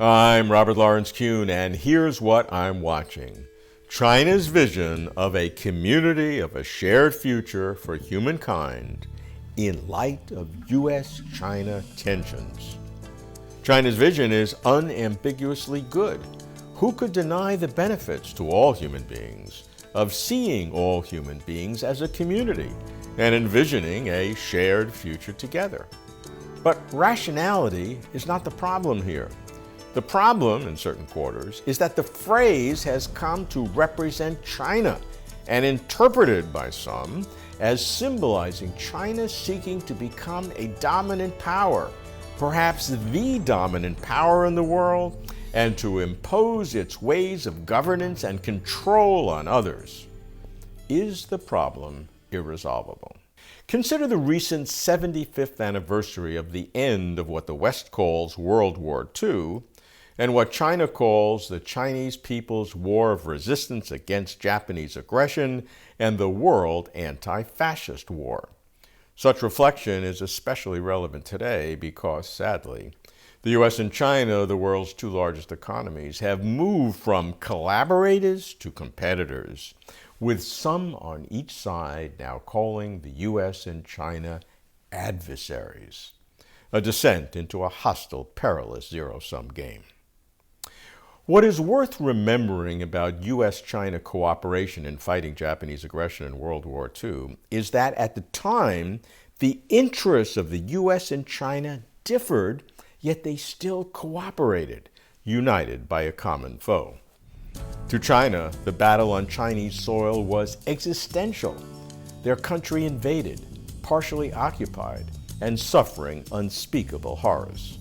I'm Robert Lawrence Kuhn, and here's what I'm watching. China's vision of a community of a shared future for humankind in light of U.S.-China tensions. China's vision is unambiguously good. Who could deny the benefits to all human beings of seeing all human beings as a community and envisioning a shared future together? But rationality is not the problem here. The problem, in certain quarters, is that the phrase has come to represent China and interpreted by some as symbolizing China seeking to become a dominant power, perhaps the dominant power in the world, and to impose its ways of governance and control on others. Is the problem irresolvable? Consider the recent 75th anniversary of the end of what the West calls World War II and what China calls the Chinese People's War of Resistance against Japanese aggression and the World Anti-Fascist War. Such reflection is especially relevant today because, sadly, the U.S. and China, the world's two largest economies, have moved from collaborators to competitors, with some on each side now calling the U.S. and China adversaries, a descent into a hostile, perilous zero-sum game. What is worth remembering about U.S.-China cooperation in fighting Japanese aggression in World War II is that at the time, the interests of the U.S. and China differed, yet they still cooperated, united by a common foe. To China, the battle on Chinese soil was existential. Their country invaded, partially occupied, and suffering unspeakable horrors.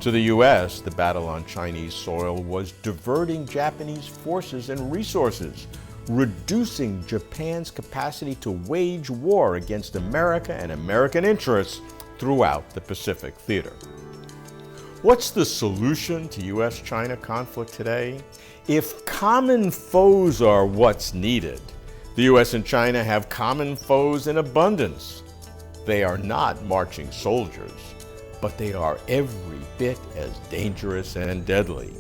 To the U.S., the battle on Chinese soil was diverting Japanese forces and resources, reducing Japan's capacity to wage war against America and American interests throughout the Pacific theater. What's the solution to U.S.-China conflict today? If common foes are what's needed, the U.S. and China have common foes in abundance. They are not marching soldiers, but they are every bit as dangerous and deadly.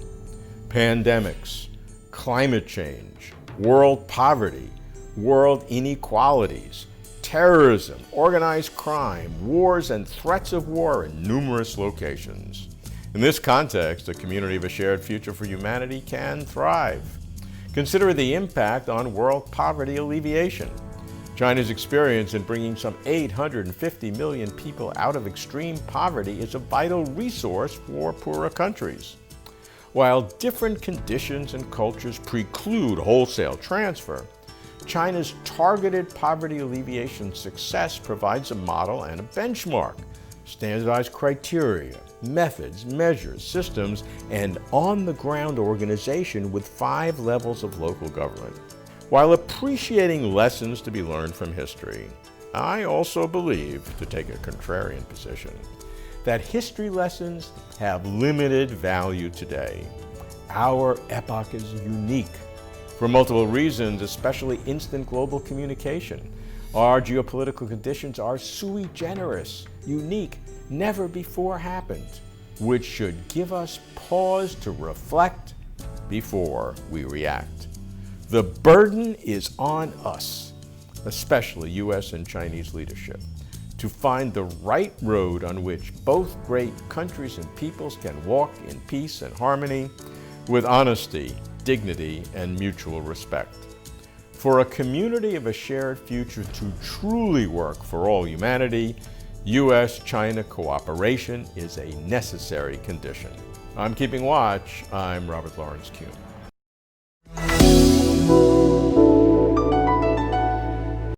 Pandemics, climate change, world poverty, world inequalities, terrorism, organized crime, wars and threats of war in numerous locations. In this context, a community of a shared future for humanity can thrive. Consider the impact on world poverty alleviation. China's experience in bringing some 850 million people out of extreme poverty is a vital resource for poorer countries. While different conditions and cultures preclude wholesale transfer, China's targeted poverty alleviation success provides a model and a benchmark, standardized criteria, methods, measures, systems, and on-the-ground organization with 5 levels of local government. While appreciating lessons to be learned from history, I also believe, to take a contrarian position, that history lessons have limited value today. Our epoch is unique for multiple reasons, especially instant global communication. Our geopolitical conditions are sui generis, unique, never before happened, which should give us pause to reflect before we react. The burden is on us, especially U.S. and Chinese leadership, to find the right road on which both great countries and peoples can walk in peace and harmony with honesty, dignity, and mutual respect. For a community of a shared future to truly work for all humanity, U.S.-China cooperation is a necessary condition. I'm keeping watch. I'm Robert Lawrence Kuhn.